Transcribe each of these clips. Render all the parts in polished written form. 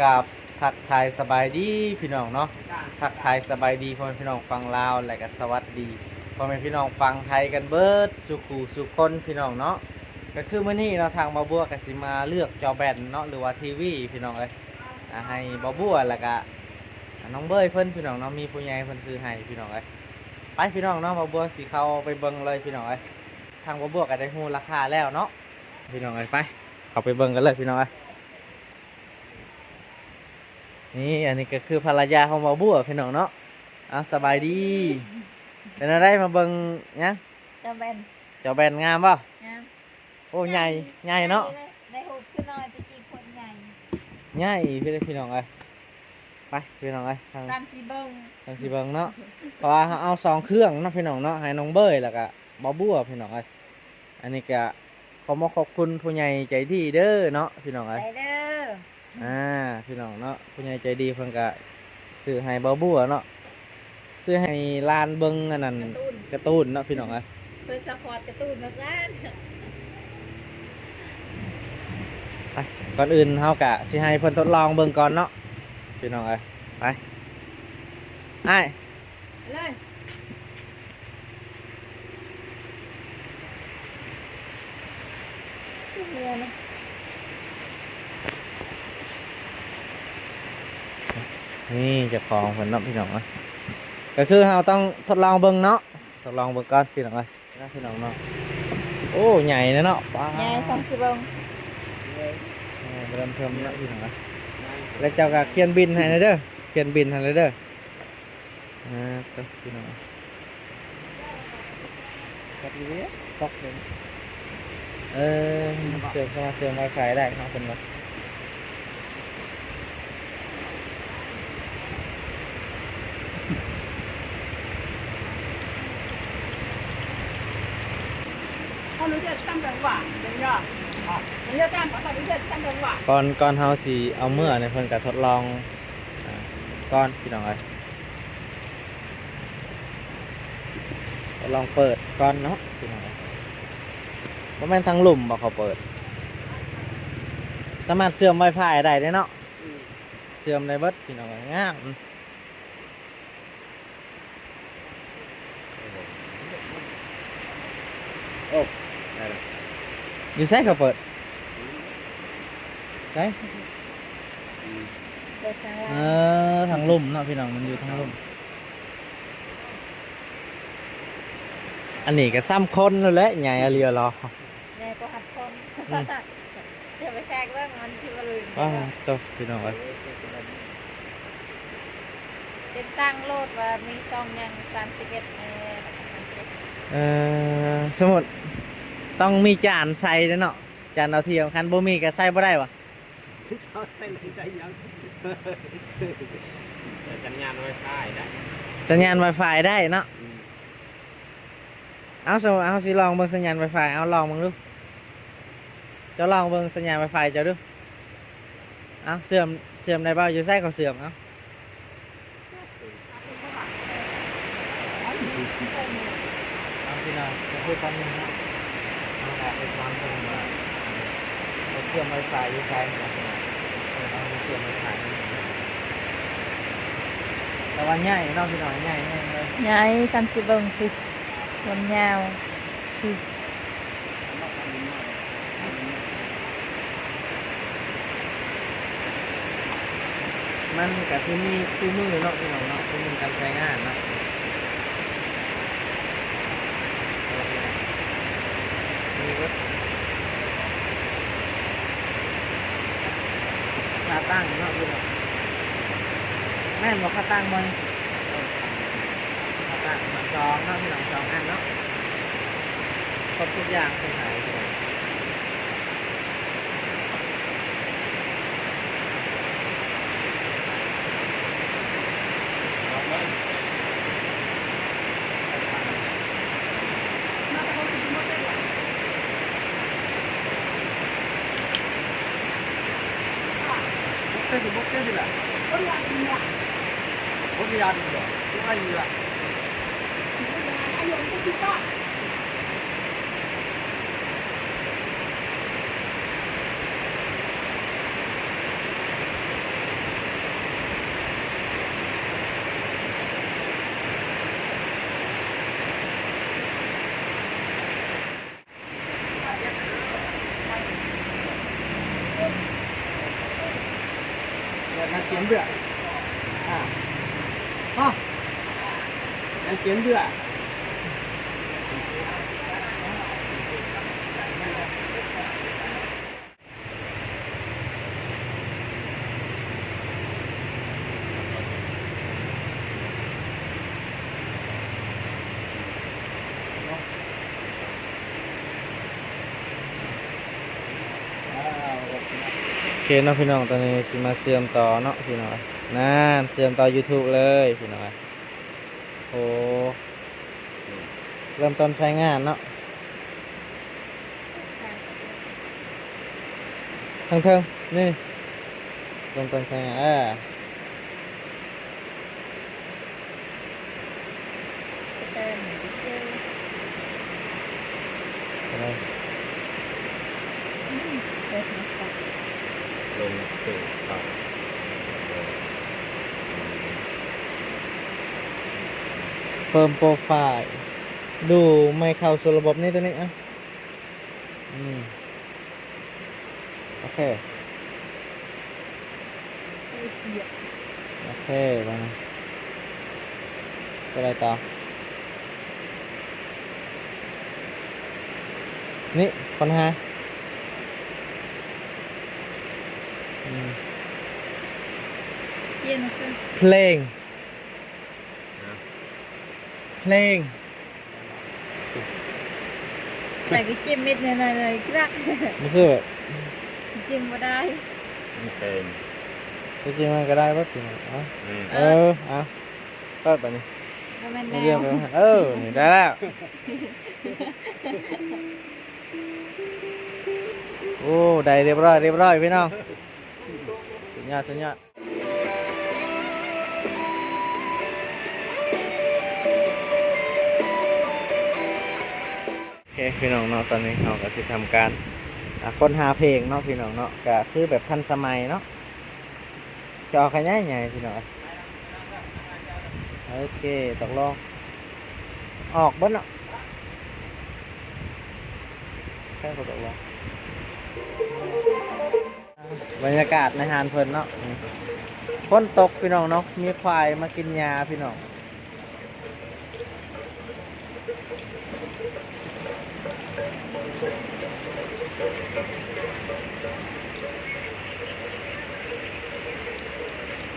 กับทักทายสบายดีพี่น้องเนาะทักทายสบายดีพ่อแม่พี่น้องฟังลาวและก็สวัสดีพ่อแม่พี่น้องฟังไทยกันเบิดสุขูสุคนพี่น้องเนาะก็คือมื้อนี้เราทางบ่าวบัวก็สิมาเลือกจอแบนเนาะหรือว่าทีวีพี่น้องเอ้ยให้บ่าวบัวแล้วก็น้องเบยเพิ่นพี่น้องเนาะมีผู้ใหญ่เพิ่นซื้อให้พี่น้องเอ้ยไปพี่น้องเนาะบ่าวบัวสิเข้าไปเบิ่งเลยพี่น้องเอ้ยทางบ่าวบัวก็ได้ฮู้ราคาแล้วเนาะพี่น้องเอ้ยไปเข้าไปเบิ่งกันเลยพี่น้องเอ้ยนี่อันนี้ก็คือภรรยาของบ่าวบัวพี่น้องเนาะสบายดีเป็นอะไรมาเบิ่งยังเจ้าแบนเจ้าแบนงามป่ะงามโอ้ใหญ่ใหญ่เนาะได้หุบขึ้นหน่อยไปจีคนใหญ่ใหญ่พี่น้องเอ้ยไปพี่น้องเอ้ยทางสีเบิ้งสีเบิ่งเนาะเพราะว่าเอาสองเครื่องเนาะพี่น้องเนาะให้น้องเบยแล้วก็บ่าวบัวพี่น้องเอ้ยอันนี้ก็ขอบคุณผู้ใหญ่ใจดีเด้อเนาะพี่น้องเอ้ยไปเด้อพี่น้องเนาะผู้ใหญ่ใจดีเพิ่นก็ซื้อให้บ่าวบัวเนาะซื้อให้ลานเบิ่งอันนั้นการ์ตูนเนาะพี่น้องเอ้ยเพิ่นซัพพอร์ตการ์ตูนมาซ่านไปก่อนอื่นเฮากะสิให้เพิ่นทดลองเบิ่งก่อนเนาะพี่น้องเอ้ยไปเลยเรือนะนี่เจ้าของเพิ่นเนาะพี่น้องเอ้ยก็คือเราต้องทดลองเบิ่งเนาะทดลองเบิ่งก่อนพี่น้องเอ้ยนะพี่น้องเนาะโอ้ใหญ่เนาะป้าใหญ่สองสิบองเริ่มเทิมเนาะพี่น้องเอ้ยแล้วเจ้าก็เขียนบินให้เด้อเขียนบินให้เด้อก็พี่น้องกับอีเวนต์ตกเลยเสื่อมเข้ามาเสื่อม Wi-Fi ได้ครับเพิ่นว่าเขารู้จักซ้ำจังหวะเดี๋ยวย่อเดี๋ยวการขอตัดรู้จักซ้ำจังหวะก่อนเฮาสิเอาเมื่อเนี่ยเพิ่นก็ทดลองก่อนพี่น้องเอ้ยทดลองเปิดก่อนเนาะพี่น้องเอ้ยบ่แม่นทางหลุมบ่เขาเปิดสามารถเสื่อม Wi-Fi ได้เด้เนาะเสื่อมได้เบิดพี่น้องเอ้ยงามโอ้ได้แล้วอยู่ไสเขาเปิดไสทางลุ่มเนาะพี่น้องมันอยู่ทางลุ่มอันนี้ก็ซ้ำคนแล้วแหละใหญ่อะเรียรอใหญ่กว่าหัดคนเดี๋ยวไปแทรกเรื่องมันที่ว่าลืมตัวพี่น้องเอ้ยติดตั้งโหลดว่ามีซองยัง31สมมุติต้องมีจานใส่เด้อเนาะจานเอาเทียมคันบ่มีก็ใส่บ่ได้วะใส่ใจยังสัญญาณ Wi-Fi ได้สัญญาณ Wi-Fi ได้เนาะเอาสิลองเบิ่งสัญญาณ Wi-Fi เอาลองเบิ่งดูเจ้าลองเบิ่งสัญญาณ Wi-Fi เจ้าดูเอาเสื่อมได้บ่อยู่ไสเขาเสื่อมเอาพี่น้องจะพูดตอนนี้นะเอาไปฟังกันว่าเราเชื่อมไวไฟอยู่ใช่ไหมเราเชื่อมไวไฟแต่ว่าใหญ่เนาะพี่น้องใหญ่เลย ใหญ่30องคือความยาวคือมันกับที่นี่คู่มือเนาะพี่น้องเนาะคู่มือการใช้งานเนาะขาตั้งเนาะพี่น้องแม่นบอกขาตั้งมันขาตั้งมันสองเนาะพี่น้องสองอันเนาะครบทุกอย่างเป็นไหนbokeh lah. Oh ya, iya. Oh iya, iya. Oh iya. Ayo kita. ngàn kiếm được à ha ngàn kiếm được โอเคเนาะพี่น้องตอนนี้สิมาเชื่อมต่อเนาะพี่น้องนั่นเชื่อมต่อ YouTube เลยพี่น้องโอ้เริ่มต้นใช้งานเนาะทั้งเทิงนี่เริ่มต้นใช้งานอะไรลงสู่ครับเพิ่มโปรไฟล์ดูไม่เข้าสู่ระบบนี่ตัวนี้อ่ะโอเคโอเคมาอะไรต่อนี่ปัญหาเพลงแต่ก็จิ้มเม็ดหน่อยเลยกรัก มันคือแบบ จิ้มมาได้ เป็น จริงๆมันก็ได้ป่ะจริงอ่ะเปิดไปนี่ แล้วมันแน เรียว บไปนี่ได้แล้วโอ้ได้เรียบร้อยพี่น้องสุดยอดโอเคพี่น้องเนาะตอนนี้เราก็จะทำการค้นหาเพลงเนาะพี่น้องเนาะก็คือแบบทันสมัยเนาะจอขยายใหญ่พี่น้องโอเคตกลงออกบ้านเนาะแค่ตกลงบรรยากาศในหาดเพลินเนาะฝนตกพี่น้องเนาะมีควายมากินยาพี่น้อง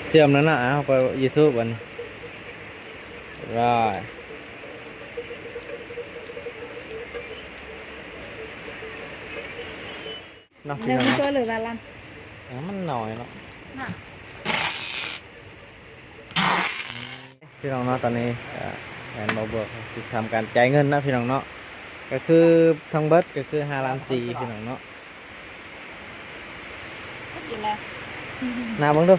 เชื่อมแล้วนะเอาไป YouTube วันนี้ร้อยเนาะพี่ เดี๋ยว น้อง มัน เนาะ ตัวเหลือละลัน มันหน่อยเนาะ น่ะ พี่น้องเนาะตอนนี้แผนเบิกสิทำการจ่ายเงินนะพี่น้องเนาะก็คือทั้งเบิดก็คือ5 ล้าน 4พี่น้องเนาะ กินแล้ว นับเบิ่งดู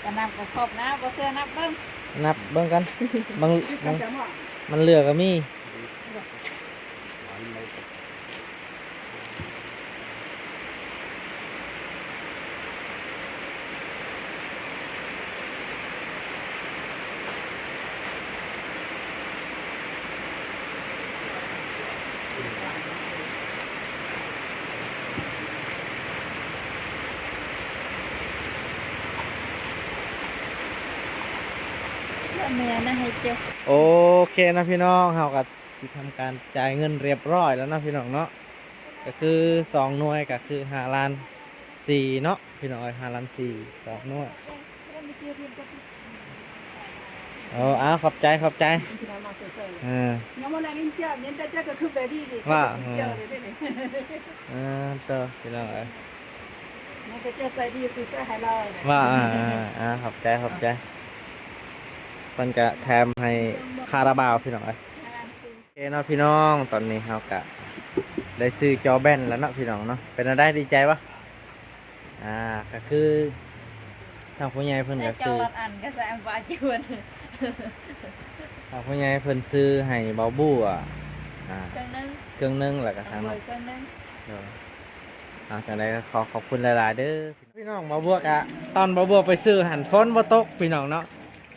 ก็นับก็ครบนะบ่เสื้อนับเบิ่ง นับเบิ่งกันบางมันเหลือก็มีเมียนะให้เจ้า โอเคนะพี่น้องเราก็สิทำการจ่ายเงินเรียบร้อยแล้วนะพี่น้องเนาะก็คือ2หน่วยก็คือ5 ล้าน 4เนาะพี่น้อง5 ล้าน 4 2หน่วยขอบใจน้องมาแล้วนี่เจ้าเนี่ยเจ้าก็คือแบบนี้ดิ ว่า เจ้าเลยนี่ ต่อพี่น้องมันจะเจ้าใจดีซื้อเสื้อให้เรา ว่าขอบใจมันจะแถมให้คาราบาวพี่น้องโอเคเนาะพี่น้องตอนนี้เราก็ได้ซื้อจอแบนแล้วเนาะพี่น้องเนาะเป็นอะไรดีใจปะก็คือทางผู้ใหญ่เพิ่นก็ เจ้า ซื้อ รถอันก็แซมว่าจวน ทางผู้ใหญ่เพิ่นซื้อให้เบาบู้เครื่องนึงแล้วก็ทางน้อง เครื่องนึง จากนั้นก็ขอบคุณหลายๆเด้อพี่น้องมาบวกตอนมาบวกไปซื้อหันฝนบ่ตกพี่น้องเนาะ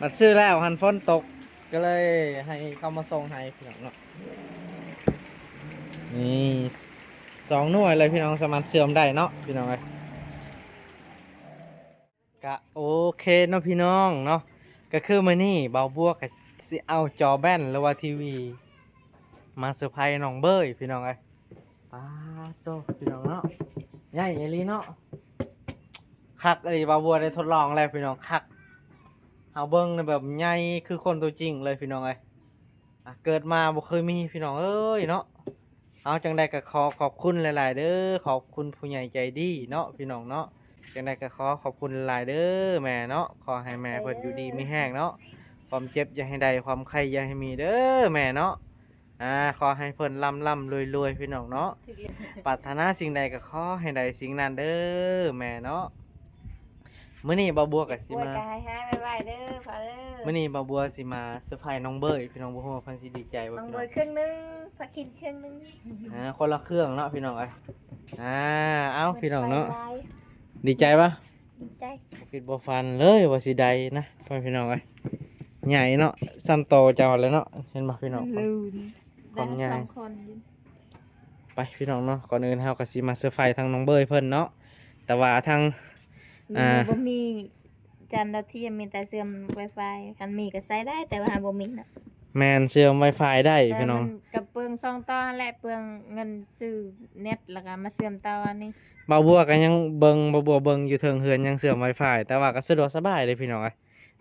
มาซื้อแล้วหันฝนตกก็เลยให้เขามาส่งให้พี่น้องเนาะนี่2 หน่วยเลยพี่น้องสามารถเชื่อมได้เนาะพี่น้องเลยก ก็โอเคเนาะพี่น้องเนาะก็คือมื้อนี้เบาบัวก็สิเอาจอแบนหรือว่าทีวีมาเซอร์ไพรส์น้องเบ้ยพี่น้องเอ้ยป้าโตพี่น้องเนาะใหญ่อีหลีเนาะคักอีหลีเบาบัวได้ทดลองแล้วพี่น้องคักเอาเบิ่งในแบบใหญ่คือคนตัวจริงเลยพี่น้องเอ้ยเกิดมาบ่เคยมีพี่น้องเอ้ยเนาะเอาจังใดก็ขอขอบคุณหลายๆเด้อขอบคุณผู้ใหญ่ใจดีเนาะพี่น้องเนาะ จังไดก็ขอขอบคุณหลายเด้อแม่เนาะขอให้แม่เพิ่นอยู่ดีไม่แห้งเนาะความเจ็บอย่าให้ใดความไข้อย่าให้มีเด้อแม่เนาะขอให้เพิ่นร่ำรวยพี่น้องเนาะปรารถนาสิ่งใดก็ขอให้ได้สิ่งนั้นเด้อแม่เนาะมื้อนี้บ่าวบัวก็สิ บวย มา กายฮะบ๊ายบายเด้อพอเด้อ มื้อนี้บ่าวบัวสิมาเซอร์ไพรส์น้องเบยพี่น้องบ่ฮู้ว่าเพิ่นสิดีใจบ่ น้อง พี่ บ น้ ว อย ง ครึ่งนึงพักกินครึ่งนึง คนละเครื่องเนาะพี่น้องเอ้ยเอ้าพี่น้องเนาะ บ๊ยบย ดีใจปะ ดีใจ บ่คิดบ่ฟันเลยว่าสิได้นะพ่อพี่น้องเอ้ยใหญ่เนาะซ้ำโตเจ้าแล้วเนาะเห็นบ่พี่น้อง ลืม ความใหญ่ สองคนอยู่ ไปพี่น้องเนาะก่อนอื่นเฮาก็สิมาเซอร์ไพรส์ทางน้องเบยเพิ่นเนาะแต่ว่าทาง บ่มีจันทร์ดาวเทียมมีแต่เสื่อม Wi-Fi คันมีก็ใช้ได้แต่ว่าบ่มีน่ะ แมนเชื่อม Wi-Fi ได้พี่น้อง แต่มันกับเปลือง2ต่อและเปลืองเงินซื้อเน็ตแล้วก็มาเสื่อมต่ออันนี้ บ่าวบัวก็ยังเบิ่งบ่าวบัวเบิ่งอยู่เทิงเฮือนยังเชื่อม Wi-Fi แต่ว่าก็สะดวกสบายเลยพี่น้องเอ้ย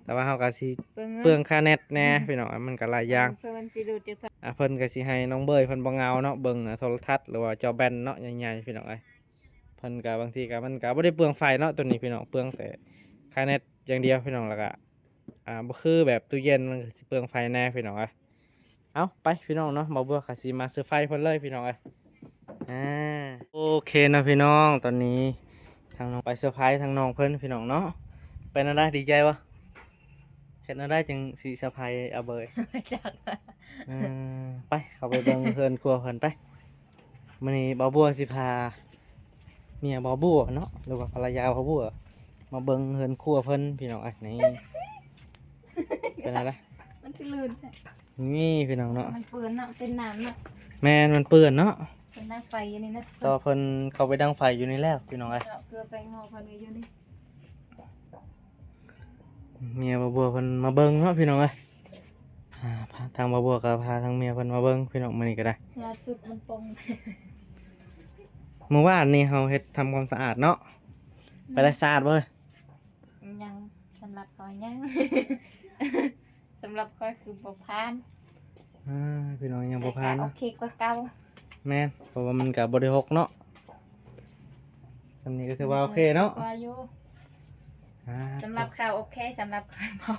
แต่ว่าเฮาก็สิ เปลืองเงิน เปลืองค่าเน็ตแหน่พี่น้องมันก็หลายอย่าง เพื่อมันสิดูดจาก เพิ่นก็สิให้น้องเบยเพิ่นบ่เหงาเนาะเบิ่งโทรทัศน์หรือว่าจอแบนเนาะใหญ่ๆพี่น้องเอ้ยเพิ่นก็บางทีก็มันก็บ่ได้เปลืองไฟเนาะตัวนี้พี่น้องเปลืองแต่ค่าเน็ตอย่างเดียวพี่น้องแล้วก็บ่คือแบบตู้เย็นมันก็สิเปลืองไฟแน่พี่น้องเอ้ยเอาไปพี่น้องเนาะบ่าวบัวก็สิมาซื้อไฟเพิ่นเลยพี่น้องเอ้ยโอเคนะพี่น้องตอนนี้ทางน้องไปเซอร์ไพรส์ทางน้องเพิ่นพี่น้องเนาะเป็นอะไรดีใจบ่เฮ็ดอะไรจังสิเซอร์ไพรส์เอาเบย ไม่จัก ไปเข้าไปเบิ่งเพื่อนครัวเพิ่นไปมื้อนี้บ่าวบัวสิพาเมียบ่าวบัวเนาะหรือว่าภรรยาบ่าวบัวมาเบิ่งเฮือนครัวเพิ่นพี่น้องนี่เป็นอะไร มันสิลื่นแท้ นี่พี่น้องเนาะ มันเปื้อนเนาะเป็นน้ำเนาะ แม่นมันเปื้อนเนาะ เป็นน้ำไฟอยู่นี่นะ ต่อเพิ่นเข้าไปดังไฟอยู่นี่แล้วพี่น้องเอ้ย เกลือแป้งนอกพันไว้อยู่นี่ เมียบ่าวบัวเพิ่นมาเบิ่งเนาะพี่น้องเอ้ยพาทางบ่าวบัวก็พาทางเมียเพิ่นมาเบิ่งพี่น้องมื้อนี้ก็ได้ ยาสุดมันปง เมื่อวานนี้เฮาเฮ็ดทำความสะอาดเนาะไปได้สะอาดบ่เอ้ย ยังสำหรับคอยยัง สำหรับคอยคือบ่พาน พี่น้องยังบ่ผ่าน โอ เนาะ เคกว่าเก่า แม่นเพราะว่ามันกับบริหกเนาะสำนี้ก็ถือว่าโอเคเนาะ ว่าอยู่ อ่า สำหรับเขาโอเคสำหรับคอยบ่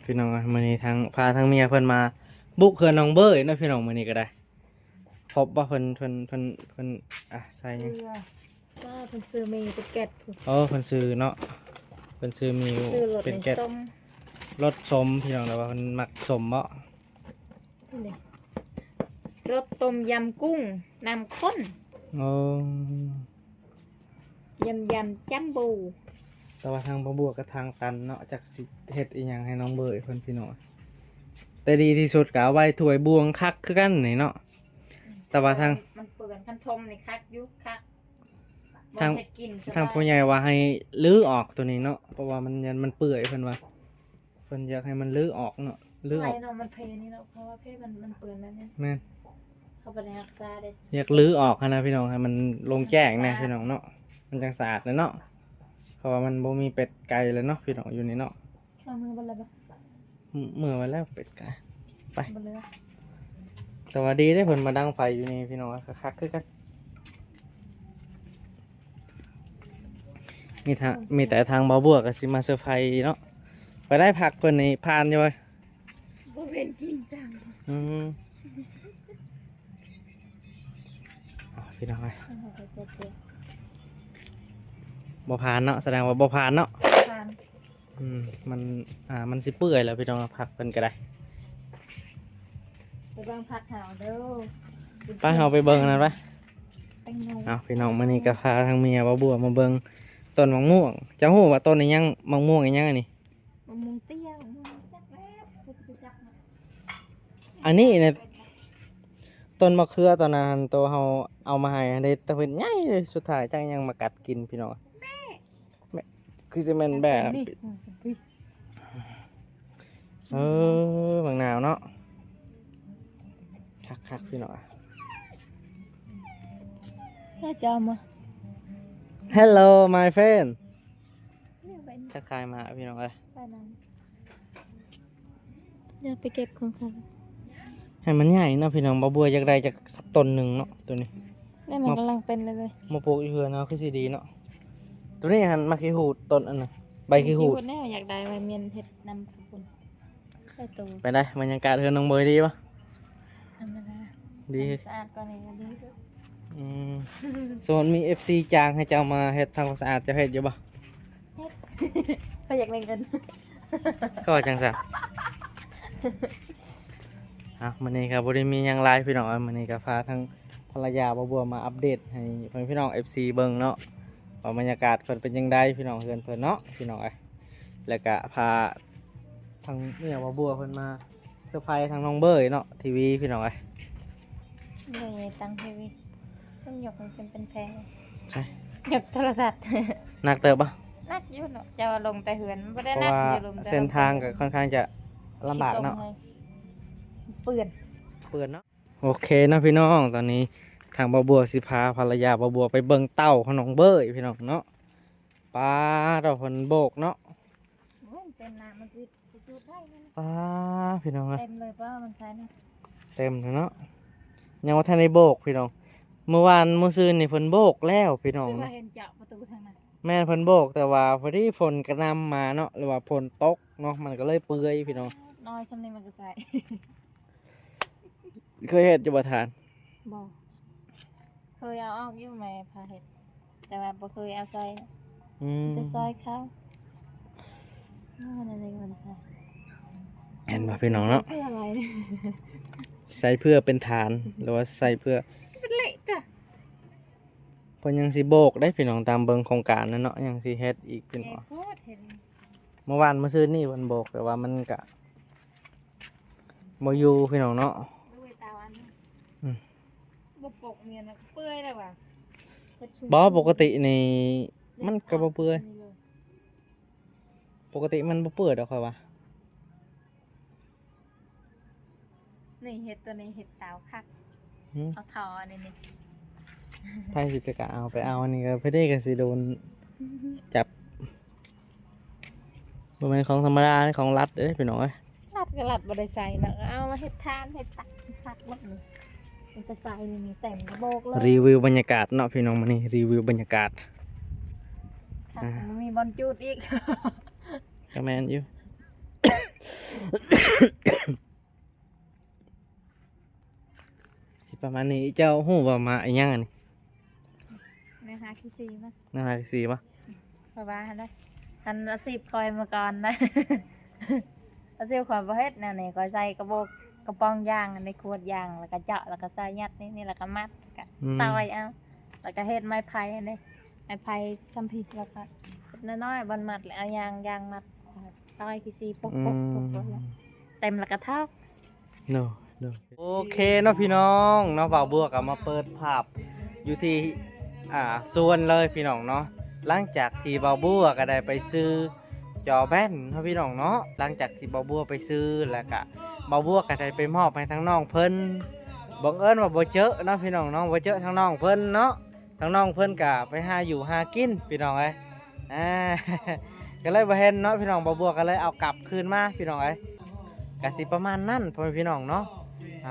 พี่น้องมื้อนี้ทางพาทางเมียเพิ่นมาบุกเขื่อนหนองเบ้ยเนาะพี่น้องมื้อนี้ก็ได้ครบว่าเพิ่นใส่หยัง เกลือว่าเพิ่นซื้อมีเป็นแกะพุ่น เพิ่นซื้อเนาะเพิ่นซื้อมี ซื้อรถ เป็น ใน แก๊ส ส้ม รสสมพี่น้องแต่ว่าเพิ่นมักสมเนาะ นี่รสต้มยำกุ้งน้ำข้น โอ้ ยำจัมโบ้ แต่ว่าทางบ่บัวกับทางตันเนาะจักสิเฮ็ดอีหยังให้น้องเบ้ยเพิ่นพี่น้องแต่ดีที่สุดก็เอาไว้ถ้วยบวงคักคือกันนี่เนาะแต่ว่าทาง มันเปื่อนคันทมนี่คักอยุคัก ทาง บ่เฮ็ดกินสบย ทางผู้ใหญ่ว่าให้ลื้อออกตัวนี้เนาะเพราะว่ามันยันมันเปื่อยเพิ่นว่าเพิ่นอยากให้มันลื้อออกเนาะลื้อออก ไม่เนาะมันเพนี่เนาะเพราะว่าเพมันเปื่อนแบบนี้ แม่น เขาบ่ได้รักษาเด้ อยากลื้อออกหั้นนะพี่น้องให้มันลงแจ้งแน่พี่น้องเนาะมันจังสะอาดเลยเนาะเพราะว่ามันบ่มีเป็ดไก่เลยเนาะพี่น้องอยู่นี่เนาะ เอามือบ่เลยบ่ เมื่อวันแล้วเป็ดไก่ บ่เลย แต่ว่าดีได้เพิ่นมาดังไฟอยู่นี่พี่น้องคักๆคือกันมีแต่ทางบ่าวบัวก็สิมาเซอร์ไพรส์เนาะไปได้ผักเพิ่นนี่ผ่านอยู่เว้ย บ่เป็นกินจัง อืมพี่น้องไอ้ย เอาไปเจ็บ บ่ผ่านเนาะแสดงว่าบ่ผ่านเนาะ ๆทาน มันมันสิเปื่อยแล้วพี่น้องผักเพิ่นก็ได้ ไปเบิ่งผักหาวเด้อ ไปเอาไปเบิ่งนั่นไป แตงโม เอาพี่น้องมื้อนี้ก็พาทางเมียบ่บัวมาเบิ่งต้นมะม่วงจะฮู้ว่าต้นนี้ยังมะม่วงอีหยังอันนี้ มะม่วงเตี้ยมะม่วงจักแล้วไปจักนะ อันนี้เนี่ยต้นมะเขือตอนนั้นตัวเฮาเอามาให้ได้แต่เพิ่นใหญ่เลยสุดท้ายจังยังมากัดกินพี่น้องแม่ คือจะเป็นแบบ นี่ บางนาวเนาะคักพี่น้อง แค่จอมา Hello my friend เนี่ยไป ทักทายมาพี่น้องเอ้ย ไปนั่นอยากไปเก็บของเขา ให้มันใหญ่เนาะพี่น้องบ่บัวอยากได้จากสักต้นหนึ่งเนาะตัวนี้ นี่มันกำลังเป็นเลย มาปลูกอีกเฮือนเนาะคือสิดีเนาะตัวนี้หันมาขี้หูดต้นอันน่ะใบขี้หูด แน่อยากได้ใบเมียนเห็ดนำขบุญไปตู ไปได้บรรยากาศเฮือนน้องเบยดีปะ ธรรมดา ดี สะอาดกว่านี้ก็ดีด้วย ส่วนมี FC จ้างให้เจ้ามาเฮ็ดทำความสะอาดจะเฮ็ดอยู่ปะ เขาอยากเล่นกัน ก็ว่าจังซั่นมื้อนี้ครับบ่ได้มีหยังหลายพี่น้องมื้อนี้ก็พาทั้งภรรยาบ่บัวมาอัปเดตให้เพิ่นพี่น้อง FC เบิ่งเนาะว่าบรรยากาศเพิ่นเป็นจังไดพี่น้องเฮือนเพิ่นเนาะพี่น้องเอ้ยแล้วก็พาทางเมียบ่บัวเพิ่นมาเซอร์ไพรส์ทางน้องเบยเนาะทีวีพี่น้องเอ้ย เลยตังทีวีต้องหยกมันจนเป็นแพง ใช่ หยกโทรศัพท์ หนักเติบปะ นักอยู่เนาะจะลงแต่เหือนไม่ เพ ได้ ราะ นัก ว่า อยู่ลงแต่ เส้นทางก็ค่อนข้างจะลำบากเนาะ เปื่อน เปิดเนาะโอเคเนาะพี่น้องตอนนี้ทางบ่บัวสิพาภรรยาบ่บัวไปเบิ่งเต้าของน้องเบยพี่น้องเนาะปลาดอกเพิ่นโบกเนาะ เต็มน้ำมันสิจุดได้นะ ปลาพี่น้องเอ้ย เต็มเลยเพราะว่ามันใช้นะ เต็มเลยเนาะยังว่าทันได้โบกพี่น้องเมื่อวานมื้อซืนนี่เพิ่นโบกแล้วพี่น้อง คือว่า เนาะ เห็นเจาะประตูทางนั้น แม่นเพิ่นโบกแต่ว่าพอดีฝนกระหนำมาเนาะหรือว่าฝนตกเนาะมันก็เลยเปื่อยพี่น้อง น้อยสำนี้มันก็ใส่ เคยเฮ็ดอยู่บ่ทาน บอกเคยเอาออกอยู่ไหมพาเห็ดแต่ว่าบ่เคยเอาใส่ อืม จะซอยเขามันอะไรมันใส่ เห็นบ่พี่น้องเนาะ เพื่ออะไรเนี่ย ใส่เพื่อเป็นฐานหรือว่าใส่เพื่อ เป็นเละจ้ะ เพิ่นยังสิโบกได้พี่น้องตามเบิ่งโครงการนั่นเนาะยังสิเฮ็ดอีกพี่น้อง โคตรเห็น เมื่อวานเมื่อคืนนี่เพิ่นโบกแต่ว่ามันก็บ่อยู่พี่น้องเนาะ ด้วยตาวันนี้ อืม บ่ปกเมียนะเปื่อยเลยว่ะเฮ็ดชุ่ม บ่ปกตินี่มันก็บ่เปื่อยปกติมันบ่เปื่อยดอกค่อยว่า นี่เห็ดตัวนี้เห็ดตาวคัก หืม เอาทออันนี้นี่ ไผสิไปกะเอาไปเอาอันนี้ก็เพิ่นได้ก็สิโดนจับบ่แม่นของธรรมดานี่ของรัฐเด้พี่น้องเอ้ย ลัดก็ลัดบ่ได้ใส่แล้วก็เอามาเห็ดทานเห็ดตักคักหมดเลยมันจะใส่นี่เต็มกระโบกเลย รีวิวบรรยากาศเนาะพี่น้องมื้อนี้รีวิวบรรยากาศ ค่ะมันมีบอลจูดอีก ก็แม่นอยู่ สิประมาณนี้เจ้าฮู้ว่ามาอีหยังอันนี้ นะคะขี้ซีมั้ย น่ารักสิบ่ เพราะว่าได้ทันอาชีพคอยมาก่อนนะ อาชีพความประเภทแนวนี้ก็ใส่กระโบกกระป๋องยางในขวดยางแล้วก็เจาะแล้วก็ใส่ยัดนี่แล้วก็มัดแล้วก็ตอยเอาแล้วก็เฮ็ดไม้ไผ่อันนี้ไม้ไผ่ซ้ำผิดแล้วก็น้อยๆบอลมัดแล้วเอายางมัดตอยขี้ซีปุ๊กปุ๊กปุ๊กปุ๊กเต็มแล้วก็เท่า โนโอเคเนาะพี่น้องเนาะบ่าวบัวก็มาเปิดภาพอยู่ที่สวนเลยพี่น้องเนาะหลังจากที่บ่าวบัวก็ได้ไปซื้อจอแบนเนาะพี่น้องเนาะหลังจากที่บ่าวบัวไปซื้อแล้วก็บ่าวบัวก็ได้ไปมอบให้ทั้งน้องเพิ่นบังเอิญว่าบ่เจอเนาะพี่น้องเนาะบ่เจอทั้งน้องเพิ่นเนาะทั้งน้องเพิ่นก็ไปหาอยู่หากินพี่น้องเอ้ย ก็เลยบ่เห็นเนาะพี่น้องบ่าวบัวก็เลยเอากลับคืนมาพี่น้องเอ้ยก็สิประมาณนั้นพ่อแม่พี่น้องเนาะ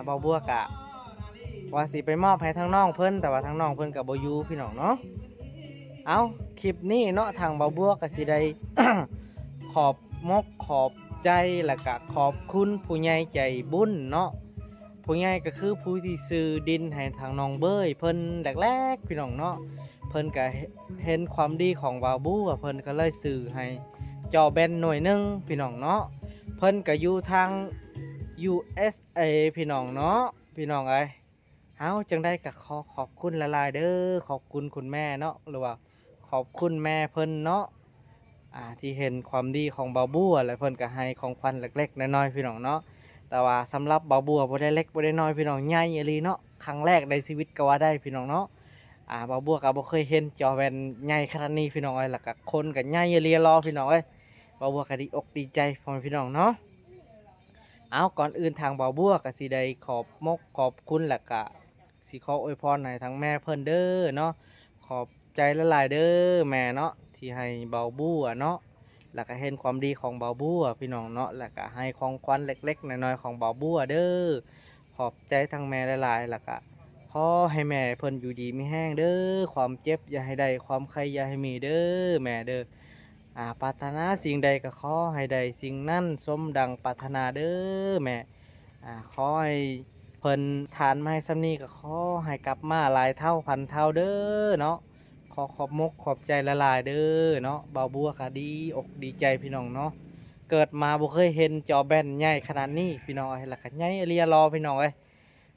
บ่าวบัวก็ว่าสิไปมอบให้ทั้งน้องเพิ่นแต่ว่าทั้งน้องเพิ่นก็บ่อยู่พี่น้องเนาะเอาคลิปนี้เนาะทางบ่าวบัวก็สิได้ ขอบขอบใจแล้วก็ขอบคุณผู้ใหญ่ใจบุญเนาะผู้ใหญ่ก็คือผู้ที่ซื้อดินให้ทางน้องเบยเพิ่นแรกๆพี่น้องเนาะเพิ่นก็เห็นความดีของบ่าวบัวเพิ่นก็เลยซื้อให้จอแบนหน่วยหนึงพี่น้องเนาะเพิ่นก็อยู่ทาง USA พี่น้องเนาะพี่น้องเอ้ยเฮาจังได้ก็ขอบคุณหลายๆเด้อขอบคุณคุณแม่เนาะหรือว่าขอบคุณแม่เพิ่นเนาะที่เห็นความดีของบ่าวบัวและเพิ่นก็ให้ของขวัญเล็กๆน้อยๆพี่น้องเนาะแต่ว่าสำหรับบ่าวบัวบ่ได้เล็กบ่ได้น้อยพี่น้องใหญ่อีหลีเนาะครั้งแรกในชีวิตก็ว่าได้พี่น้องเนาะ บ่บัวก็บ่เคยเห็นจอแว่นใหญ่ขนาดนี้พี่น้องเอ้ยแล้วก็คนก็ใหญ่เรียรอพี่น้องเอ้ยบ่บัวก็ดีอกดีใจพ่อแม่พี่น้องเนาะเอาก่อนอื่นทางบ่บัวก็สิได้ขอบมกขอบคุณแล้วก็สิขออวยพรให้ทั้งแม่เพิ่นเด้อเนาะขอบใจหลายๆเด้อแม่เนาะที่ให้บ่บัวเนาะแล้วก็เห็นความดีของบ่บัวพี่น้องเนาะแล้วก็ให้ของขวัญเล็กๆน้อยๆของบ่บัวเด้อขอบใจทั้งแม่หลายๆแล้วก็ขอให้แม่เพิ่นอยู่ดีมีแห้งเด้อความเจ็บอย่าให้ได้ความไข้อย่าให้มีเด้อแม่เด้อปรารถนาสิ่งใดก็ขอให้ได้สิ่งนั้นสมดังปรารถนาเด้อแม่ขอให้เพิ่นทานมาให้ซ้ำนี้ก็ขอให้กลับมาหลายเท่าพันเท่าเด้อเนาะขอขอบมกขอบใจละลายๆเด้อเนาะบ่าวบัวค่ะดีอกดีใจพี่น้องเนาะเกิดมาบ่เคยเห็นจอแบนใหญ่ขนาดนี้พี่น้องเอ้ยแล้วก็ใหญ่เรียรอพี่น้องเอ้ย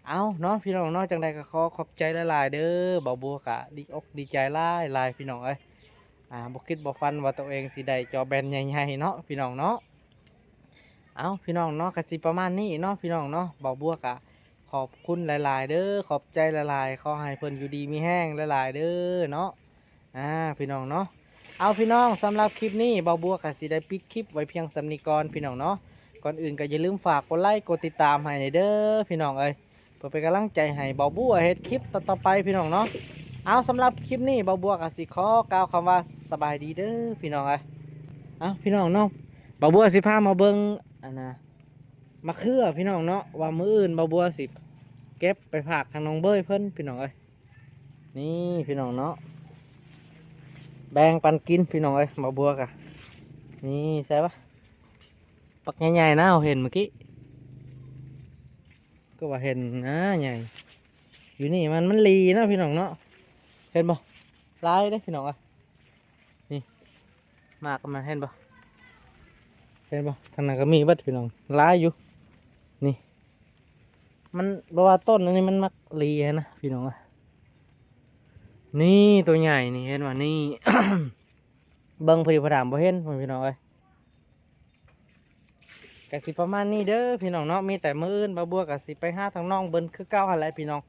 เอาเนาะพี่น้องเนาะจังใดก็ขอขอบใจละลายๆเด้อบ่าวบัวค่ะดีอกดีใจหลายๆพี่น้องเอ้ยบ่คิดบ่ฝันว่าตัวเองสิได้จอแบนใหญ่ๆเนาะพี่น้องเนาะเอาพี่น้องเนาะก็สิประมาณนี้เนาะพี่น้องเนาะบ่าวบัวค่ะขอบคุณหลายๆเด้อขอบใจหลายๆขอให้เพิ่นอยู่ดีมีแห้งหลายๆเด้อเนาะพี่น้องเนาะเอาพี่น้องสำหรับคลิปนี้บ่าวบัวก็สิได้ปิดคลิปไว้เพียงสำนี้ก่อนพี่น้องเนาะก่อนอื่นก็อย่าลืมฝากกดไลค์กดติดตามให้ในเด้อพี่น้องเอ้ยเพื่อเป็นกำลังใจให้บ่าวบัวเฮ็ดคลิปต่อๆไปพี่น้องเนาะเอาสำหรับคลิปนี้บ่าวบัวก็สิขอกล่าวคำว่าสบายดีเด้อพี่น้องเอ้ยเอาพี่น้องเนาะบ่าวบัวสิพามาเบิ่งมะเขือพี่น้องเนาะว่ามื้ออื่นบ่าวบัวสิเก็บไปฝากทางน้องเบ้ยเพิ่นพี่น้องเอ้ยนี่พี่น้องเนาะแบ่งปันกินพี่น้องเอ้ยบ่าวบัวกะนี่ใช่ปะปักใหญ่ๆนะเราเห็นเมื่อกี้ก็ว่าเห็นนะใหญ่อยู่นี่มันลีนะพี่น้องเนาะเห็นบ่ลายเด้พี่น้องเอ้ยนี่มากมันเห็นบ่เห็นบ่ทางนั้นก็มีเบัดพี่น้องลายอยู่นี่มันบ่ว่าต้นอันนี้มันมักลีนะพี่น้องเอ้ยนี่ตัวใหญ่นี่เห็นว่านี่ เบิ่งพอดีพอดามบ่เห็นพี่น้องเอ้ยกะสิประมาณนี้เด้อพี่น้องเนาะมีแต่มื้ออื่นบ่าวบัวกะสิไปหาทางน้องเบิ่นคือเก่าหั่นแหละพี่น้อง